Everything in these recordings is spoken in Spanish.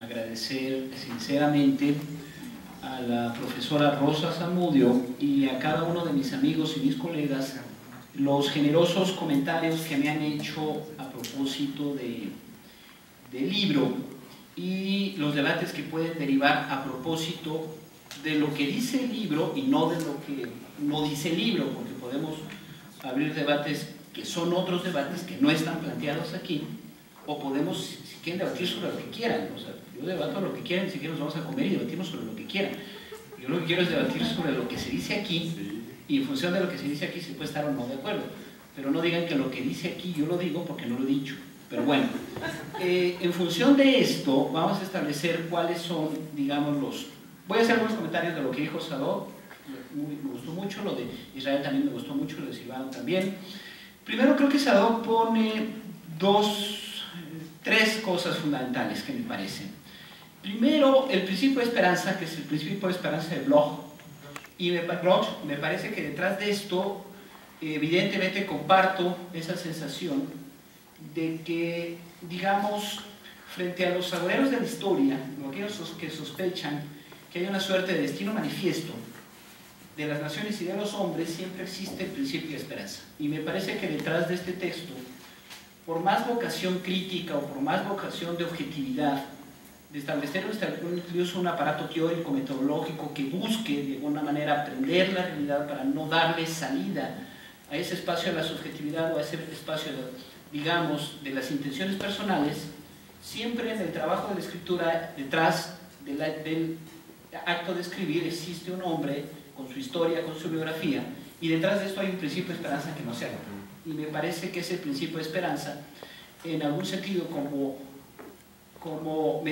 Agradecer sinceramente a la profesora Rosa Zamudio y a cada uno de mis amigos y mis colegas los generosos comentarios que me han hecho a propósito del libro y los debates que pueden derivar a propósito de lo que dice el libro y no de lo que no dice el libro, porque podemos abrir debates que son otros debates que no están planteados aquí, o podemos, si quieren, debatir sobre lo que quieran. O sea, yo debato lo que quieran, si quieren nos vamos a comer y debatimos sobre lo que quieran. Yo lo que quiero es debatir sobre lo que se dice aquí, y en función de lo que se dice aquí se puede estar o no de acuerdo. Pero no digan que lo que dice aquí yo lo digo porque no lo he dicho. Pero bueno, en función de esto vamos a establecer cuáles son, digamos, los... Voy a hacer algunos comentarios de lo que dijo Sadok, me gustó mucho, lo de Israel también me gustó mucho, lo de Silvano también. Primero creo que Sadok pone tres cosas fundamentales que me parecen. Primero, el principio de esperanza, que es el principio de esperanza de Bloch, y me parece que detrás de esto, evidentemente comparto esa sensación de que, digamos, frente a los agoreros de la historia, aquellos que sospechan que hay una suerte de destino manifiesto de las naciones y de los hombres, siempre existe el principio de esperanza. Y me parece que detrás de este texto, por más vocación crítica o por más vocación de objetividad, de establecer incluso un aparato teórico, metodológico que busque de alguna manera aprender la realidad para no darle salida a ese espacio de la subjetividad o a ese espacio, digamos, de las intenciones personales, siempre en el trabajo de la escritura, detrás del acto de escribir, existe un hombre con su historia, con su biografía, y detrás de esto hay un principio de esperanza que no se haga. Y me parece que ese principio de esperanza, en algún sentido como como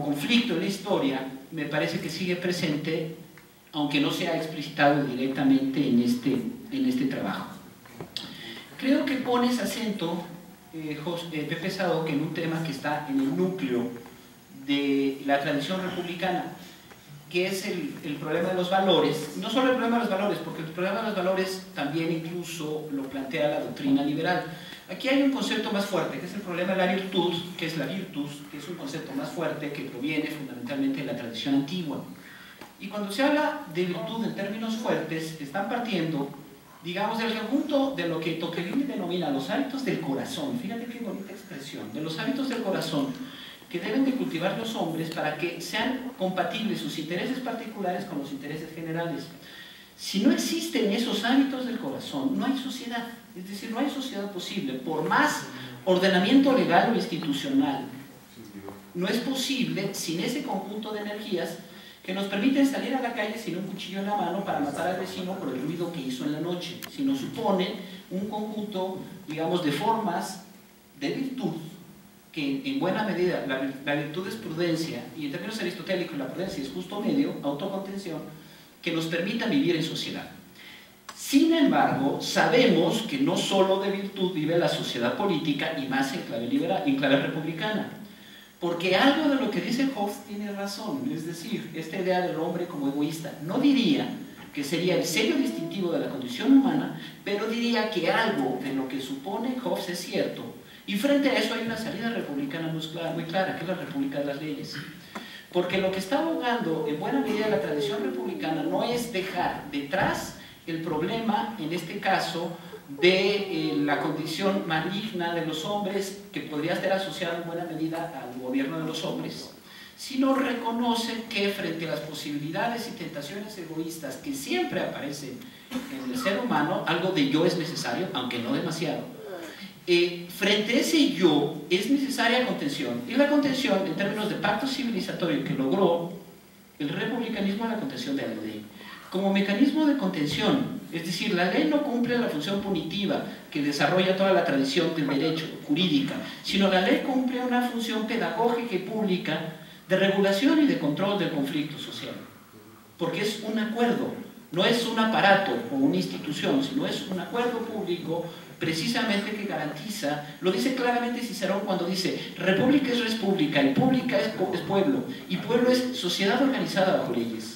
conflicto en la historia, me parece que sigue presente, aunque no se ha explicitado directamente en este trabajo. Creo que pones acento, Pepe Sadok, en un tema que está en el núcleo de la tradición republicana, que es el problema de los valores. No solo el problema de los valores, porque el problema de los valores también incluso lo plantea la doctrina liberal. Aquí hay un concepto más fuerte, que es el problema de la virtud, que es la virtus, que es un concepto más fuerte que proviene fundamentalmente de la tradición antigua. Y cuando se habla de virtud en términos fuertes, están partiendo, digamos, del conjunto de lo que Tocqueville denomina los hábitos del corazón. Fíjate qué bonita expresión, de los hábitos del corazón que deben de cultivar los hombres para que sean compatibles sus intereses particulares con los intereses generales. Si no existen esos hábitos del corazón, no hay sociedad. Es decir, no hay sociedad posible, por más ordenamiento legal o institucional. No es posible sin ese conjunto de energías que nos permiten salir a la calle sin un cuchillo en la mano para matar al vecino por el ruido que hizo en la noche, sino supone un conjunto, digamos, de formas de virtud, que en buena medida la virtud es prudencia, y en términos aristotélicos la prudencia es justo medio, autocontención, que nos permitan vivir en sociedad. Sin embargo, sabemos que no solo de virtud vive la sociedad política, y más en clave liberal, en clave republicana, porque algo de lo que dice Hobbes tiene razón, es decir, esta idea del hombre como egoísta. No diría que sería el sello distintivo de la condición humana, pero diría que algo de lo que supone Hobbes es cierto, y frente a eso hay una salida republicana muy clara, que es la república de las leyes. Porque lo que está abogando en buena medida la tradición republicana no es dejar detrás el problema, en este caso, de la condición maligna de los hombres, que podría estar asociada en buena medida al gobierno de los hombres, sino reconoce que frente a las posibilidades y tentaciones egoístas que siempre aparecen en el ser humano, algo de yo es necesario, aunque no demasiado. Frente a ese yo es necesaria contención, y la contención en términos de pacto civilizatorio que logró el republicanismo es la contención de la ley como mecanismo de contención. Es decir, la ley no cumple la función punitiva que desarrolla toda la tradición del derecho jurídica, sino la ley cumple una función pedagógica y pública de regulación y de control del conflicto social, porque es un acuerdo, no es un aparato o una institución, sino es un acuerdo público precisamente que garantiza, lo dice claramente Cicerón cuando dice república es república y pública es pueblo, y pueblo es sociedad organizada bajo leyes.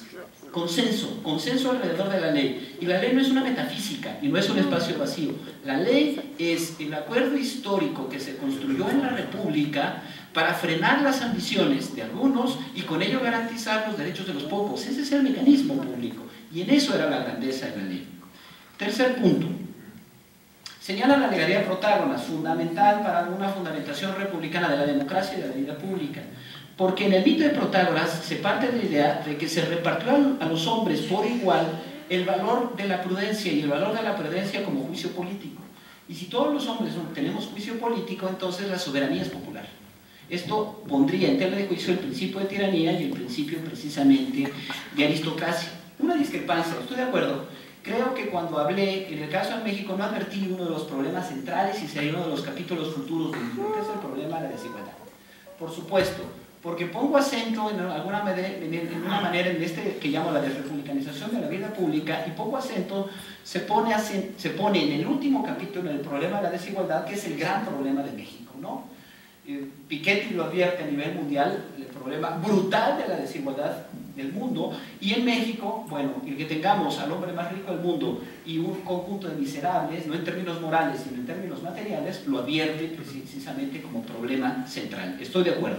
Consenso alrededor de la ley, y la ley no es una metafísica y no es un espacio vacío. La ley es el acuerdo histórico que se construyó en la república para frenar las ambiciones de algunos y con ello garantizar los derechos de los pocos. Ese es el mecanismo público, y en eso era la grandeza de la ley. Tercer punto. Señala la legalidad de Protágoras, fundamental para una fundamentación republicana de la democracia y de la vida pública. Porque en el mito de Protágoras se parte de la idea de que se repartió a los hombres por igual el valor de la prudencia, y el valor de la prudencia como juicio político. Y si todos los hombres tenemos juicio político, entonces la soberanía es popular. Esto pondría en tela de juicio el principio de tiranía y el principio precisamente de aristocracia. Una discrepancia, estoy de acuerdo. Creo que cuando hablé, en el caso de México, no advertí uno de los problemas centrales y sería uno de los capítulos futuros del libro, que es el problema de la desigualdad. Por supuesto, porque pongo acento en alguna manera en este que llamo la desrepublicanización de la vida pública, y pongo acento, se pone en el último capítulo el problema de la desigualdad, que es el gran problema de México, ¿no? Piketty lo advierte a nivel mundial, el problema brutal de la desigualdad del mundo, y en México, bueno, el que tengamos al hombre más rico del mundo y un conjunto de miserables, no en términos morales, sino en términos materiales, lo advierte precisamente como problema central. Estoy de acuerdo.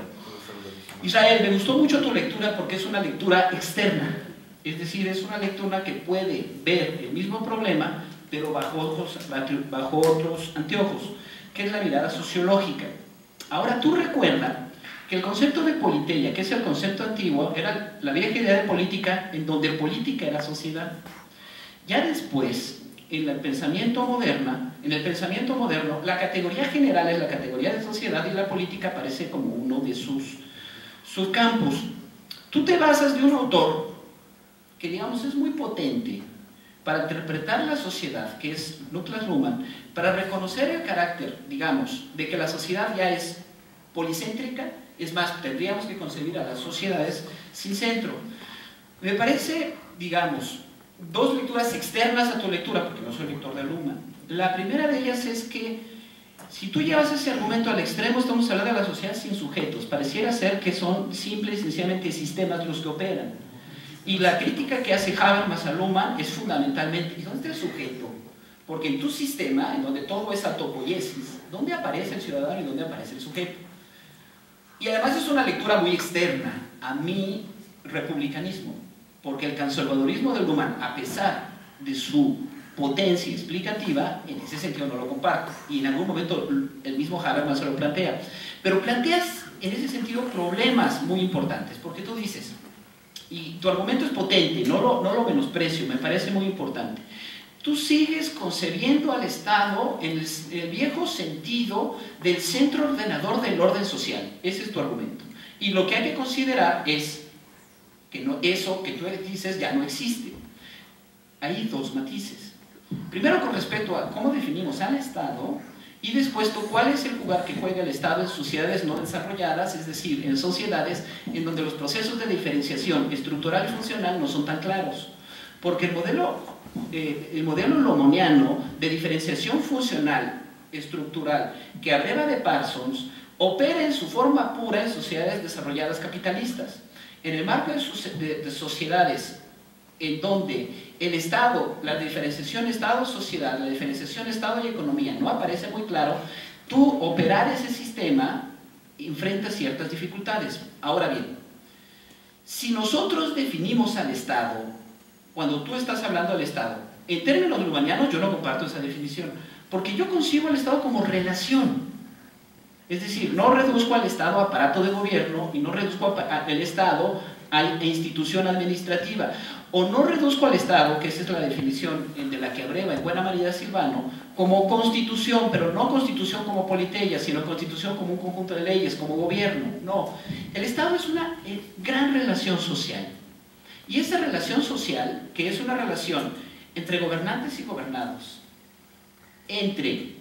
Israel, me gustó mucho tu lectura porque es una lectura externa, es decir, es una lectura que puede ver el mismo problema, pero bajo otros anteojos, que es la mirada sociológica. Ahora, tú recuerda que el concepto de politeia, que es el concepto antiguo, era la vieja idea de política, en donde política era sociedad. Ya después, en el pensamiento moderno, la categoría general es la categoría de sociedad, y la política aparece como uno de sus campos. Tú te basas de un autor que, digamos, es muy potente para interpretar la sociedad, que es Niklas Luhmann, para reconocer el carácter, digamos, de que la sociedad ya es policéntrica. Es más, tendríamos que concebir a las sociedades sin centro. Me parece, digamos, dos lecturas externas a tu lectura, porque no soy lector de Luhmann. La primera de ellas es que si tú llevas ese argumento al extremo, estamos hablando de la sociedad sin sujetos. Pareciera ser que son simples y sencillamente sistemas los que operan. Y la crítica que hace Habermas a Luhmann es fundamentalmente, ¿y dónde está el sujeto? Porque en tu sistema, en donde todo es autopoiesis, ¿dónde aparece el ciudadano y dónde aparece el sujeto? Y además es una lectura muy externa a mi republicanismo, porque el conservadurismo de Luhmann, a pesar de su potencia explicativa, en ese sentido no lo comparto, y en algún momento el mismo Habermas se lo plantea, pero planteas en ese sentido problemas muy importantes, porque tú dices, y tu argumento es potente, no lo menosprecio, me parece muy importante. Tú sigues concebiendo al Estado en el viejo sentido del centro ordenador del orden social. Ese es tu argumento. Y lo que hay que considerar es que eso que tú dices ya no existe. Hay dos matices. Primero, con respecto a cómo definimos al Estado, y después cuál es el lugar que juega el Estado en sociedades no desarrolladas, es decir, en sociedades en donde los procesos de diferenciación estructural y funcional no son tan claros. Porque el modelo lomoniano de diferenciación funcional estructural que abreva de Parsons opera en su forma pura en sociedades desarrolladas capitalistas. En el marco de sociedades en donde el Estado, la diferenciación Estado-sociedad, la diferenciación Estado y economía no aparece muy claro, tú operar ese sistema enfrenta ciertas dificultades. Ahora bien, si nosotros definimos al Estado, cuando tú estás hablando del Estado, en términos luhmannianos yo no comparto esa definición, porque yo concibo al Estado como relación. Es decir, no reduzco al Estado a aparato de gobierno y no reduzco al Estado a institución administrativa, o no reduzco al Estado, que esa es la definición de la que abreva en buena medida Silvano, como constitución, pero no constitución como politeia, sino constitución como un conjunto de leyes, como gobierno. No, el Estado es una gran relación social. Y esa relación social, que es una relación entre gobernantes y gobernados, entre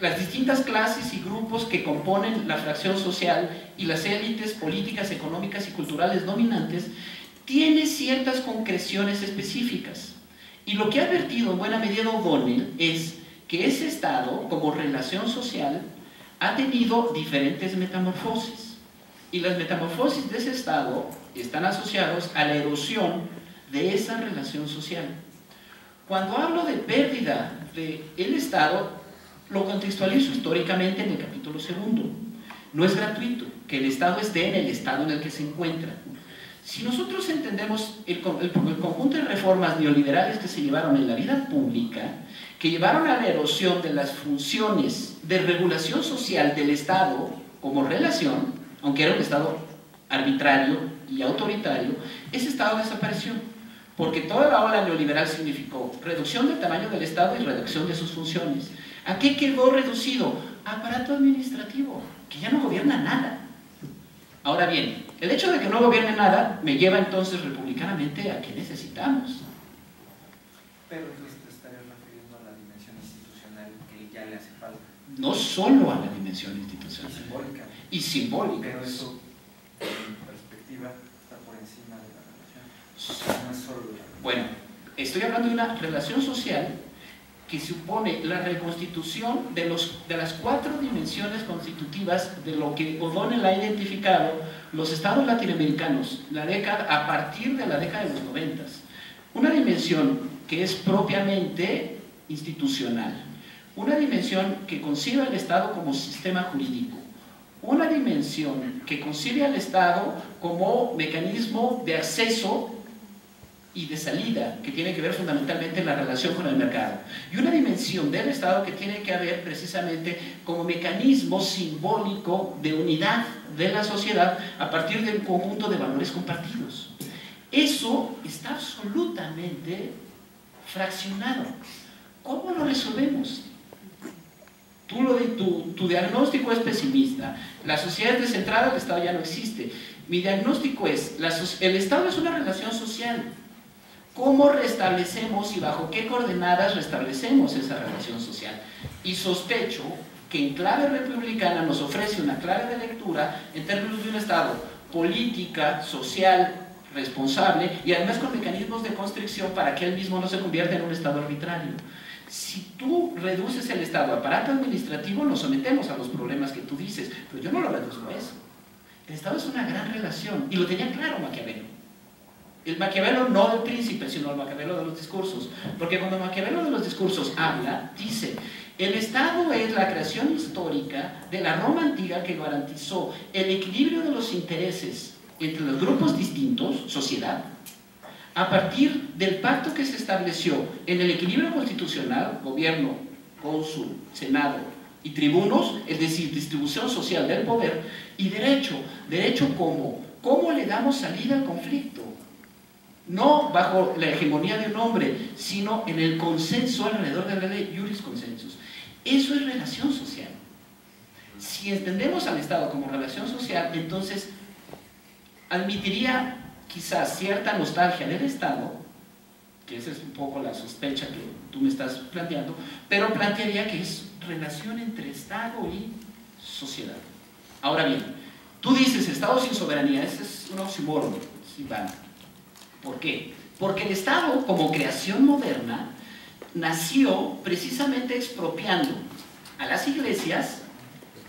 las distintas clases y grupos que componen la fracción social y las élites políticas, económicas y culturales dominantes, tiene ciertas concreciones específicas. Y lo que ha advertido en buena medida O'Donnell es que ese Estado, como relación social, ha tenido diferentes metamorfosis. Y las metamorfosis de ese Estado están asociados a la erosión de esa relación social. Cuando hablo de pérdida del Estado, lo contextualizo históricamente en el capítulo segundo. no es gratuito que el Estado esté en el estado en el que se encuentra. Si nosotros entendemos el conjunto de reformas neoliberales que se llevaron en la vida pública, que llevaron a la erosión de las funciones de regulación social del Estado como relación, aunque era un Estado arbitrario y autoritario, ese Estado desapareció, porque toda la ola neoliberal significó reducción del tamaño del Estado y reducción de sus funciones. ¿A qué quedó reducido? Aparato administrativo, que ya no gobierna nada. Ahora bien, el hecho de que no gobierne nada me lleva entonces republicanamente a qué necesitamos. Pero tú te estarías refiriendo a la dimensión institucional que ya le hace falta. No solo a la dimensión institucional. Y simbólica. Y simbólica. Pero eso, en mi perspectiva, está por encima de la relación. No es solo la... Bueno, estoy hablando de una relación social que supone la reconstitución de las 4 dimensiones constitutivas de lo que O'Donnell ha identificado los estados latinoamericanos a partir de la década de los 90. Una dimensión que es propiamente institucional, una dimensión que concibe al Estado como sistema jurídico, una dimensión que concibe al Estado como mecanismo de acceso y de salida, que tiene que ver fundamentalmente en la relación con el mercado, y una dimensión del Estado que tiene que ver precisamente como mecanismo simbólico de unidad de la sociedad a partir de un conjunto de valores compartidos. Eso está absolutamente fraccionado. ¿Cómo lo resolvemos? Tu diagnóstico es pesimista, la sociedad es descentrada, el Estado ya no existe. Mi diagnóstico es, el Estado es una relación social. ¿Cómo restablecemos y bajo qué coordenadas restablecemos esa relación social? Y sospecho que en clave republicana nos ofrece una clave de lectura en términos de un Estado política, social, responsable y además con mecanismos de constricción para que él mismo no se convierta en un Estado arbitrario. Si tú reduces el Estado a aparato administrativo, nos sometemos a los problemas que tú dices, pero yo no lo reduzco a eso. El Estado es una gran relación y lo tenía claro Maquiavelo. El Maquiavelo no del príncipe, sino el Maquiavelo de los discursos. Porque cuando Maquiavelo de los discursos habla, dice, el Estado es la creación histórica de la Roma antigua que garantizó el equilibrio de los intereses entre los grupos distintos, sociedad, a partir del pacto que se estableció en el equilibrio constitucional, gobierno, cónsul, senado y tribunos, es decir, distribución social del poder, y derecho como, ¿cómo le damos salida al conflicto? No bajo la hegemonía de un hombre, sino en el consenso alrededor de la ley, juris consensus. Eso es relación social. Si entendemos al Estado como relación social, entonces admitiría quizás cierta nostalgia del Estado, que esa es un poco la sospecha que tú me estás planteando, pero plantearía que es relación entre Estado y sociedad. Ahora bien, tú dices Estado sin soberanía, ese es un oxímoron, Silvana. ¿Por qué? Porque el Estado, como creación moderna, nació precisamente expropiando a las iglesias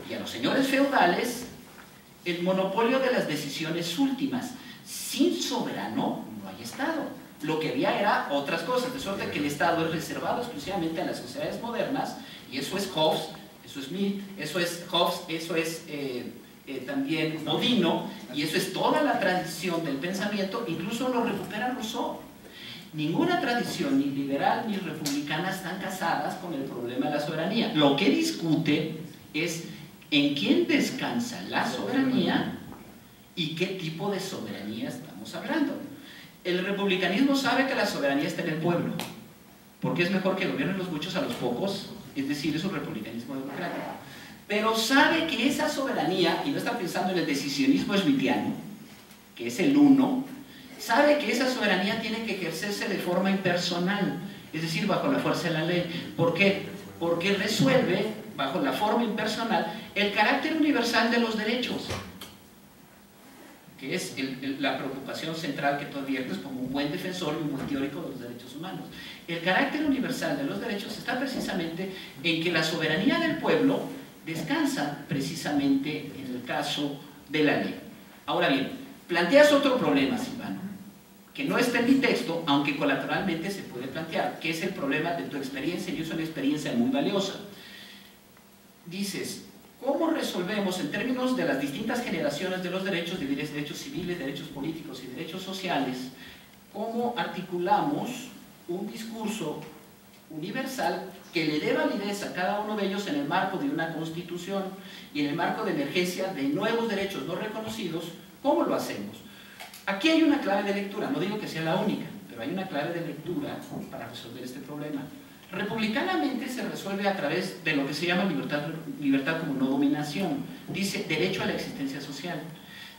y a los señores feudales el monopolio de las decisiones últimas. Sin soberano no hay Estado. Lo que había era otras cosas, de suerte que el Estado es reservado exclusivamente a las sociedades modernas, y eso es Hobbes, eso es Mill, eso es Hobbes, eso es también Bodino, y eso es toda la tradición del pensamiento, incluso lo recupera Rousseau. Ninguna tradición, ni liberal ni republicana, están casadas con el problema de la soberanía. Lo que discute es en quién descansa la soberanía y qué tipo de soberanía estamos hablando. El republicanismo sabe que la soberanía está en el pueblo, porque es mejor que gobiernen los muchos a los pocos, es decir, es un republicanismo democrático. Pero sabe que esa soberanía, y no está pensando en el decisionismo smithiano, que es el uno, sabe que esa soberanía tiene que ejercerse de forma impersonal, es decir, bajo la fuerza de la ley. ¿Por qué? Porque resuelve, bajo la forma impersonal, el carácter universal de los derechos, que es la preocupación central que tú adviertes como un buen defensor y un buen teórico de los derechos humanos. El carácter universal de los derechos está precisamente en que la soberanía del pueblo descansa precisamente en el caso de la ley. Ahora bien, planteas otro problema, Silvano, que no está en mi texto, aunque colateralmente se puede plantear, que es el problema de tu experiencia, y es una experiencia muy valiosa. Dices, ¿Cómo resolvemos en términos de las distintas generaciones de los derechos, de derechos civiles, derechos políticos y derechos sociales, cómo articulamos un discurso universal que le dé validez a cada uno de ellos en el marco de una constitución y en el marco de emergencia de nuevos derechos no reconocidos? ¿Cómo lo hacemos? Aquí hay una clave de lectura, no digo que sea la única, pero hay una clave de lectura para resolver este problema. Republicanamente se resuelve a través de lo que se llama libertad como no dominación. Dice derecho a la existencia social.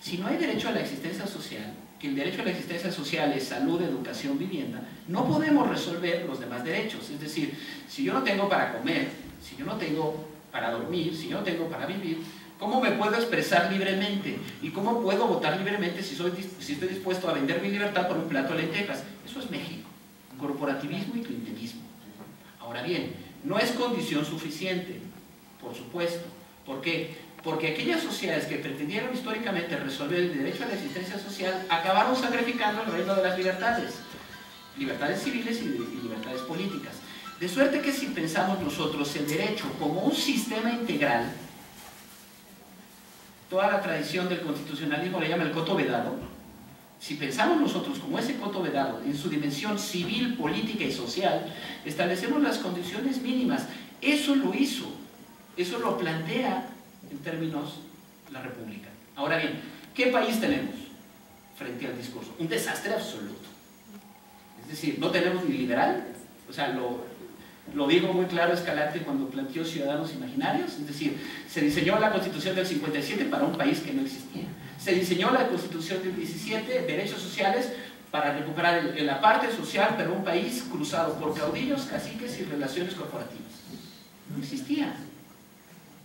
Si no hay derecho a la existencia social, que el derecho a la existencia social es salud, educación, vivienda, no podemos resolver los demás derechos. Es decir, si yo no tengo para comer, si yo no tengo para dormir, si yo no tengo para vivir, ¿cómo me puedo expresar libremente? ¿Y cómo puedo votar libremente si estoy dispuesto a vender mi libertad por un plato de lentejas? Eso es México. Corporativismo y clientelismo. Ahora bien, no es condición suficiente, por supuesto. ¿Por qué? Porque aquellas sociedades que pretendieron históricamente resolver el derecho a la existencia social acabaron sacrificando el reino de las libertades civiles y libertades políticas. De suerte que si pensamos nosotros el derecho como un sistema integral, toda la tradición del constitucionalismo le llama el coto vedado. Si pensamos nosotros como ese coto vedado en su dimensión civil, política y social, establecemos las condiciones mínimas. Eso lo hizo, eso lo plantea en términos la República. Ahora bien, ¿qué país tenemos frente al discurso? Un desastre absoluto. Es decir, no tenemos ni liberal, o sea, lo dijo muy claro Escalante cuando planteó Ciudadanos Imaginarios, es decir, se diseñó la Constitución del 57 para un país que no existía. Se diseñó la Constitución del 17, derechos sociales, para recuperar la parte social, pero un país cruzado por caudillos, caciques y relaciones corporativas. No existía.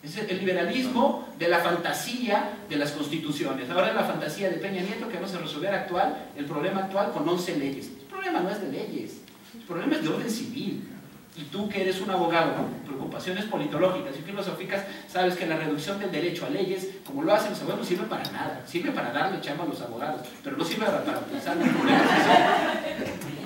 Es el liberalismo de la fantasía de las constituciones. Ahora es la fantasía de Peña Nieto que no se resolviera el problema actual con 11 leyes. El problema no es de leyes, el problema es de orden civil. Y tú que eres un abogado con preocupaciones politológicas y filosóficas, sabes que la reducción del derecho a leyes, como lo hacen los abogados, no sirve para nada. Sirve para darle chamba a los abogados, pero no sirve para pensar en problemas.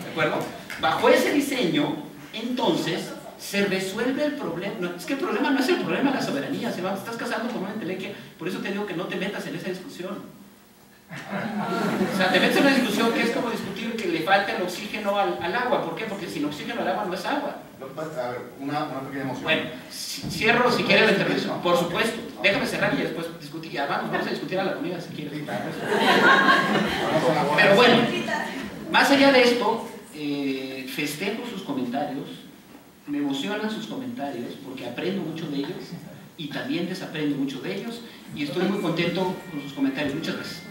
¿De acuerdo? Bajo ese diseño, entonces, se resuelve el problema. No, es que el problema no es el problema de la soberanía, te estás casando con una entelequia, por eso te digo que no te metas en esa discusión. O sea, te metes en una discusión que es como discutir que le falta el oxígeno al agua. ¿Por qué? Porque sin oxígeno al agua no es agua. A ver, una pequeña emoción. Bueno, cierro si quieres la intervención. Por supuesto. Déjame cerrar y después discutir. Ya vamos a discutir a la comida si quieres. Pero bueno, más allá de esto, festejo sus comentarios, me emocionan sus comentarios porque aprendo mucho de ellos y también desaprendo mucho de ellos y estoy muy contento con sus comentarios. Muchas gracias.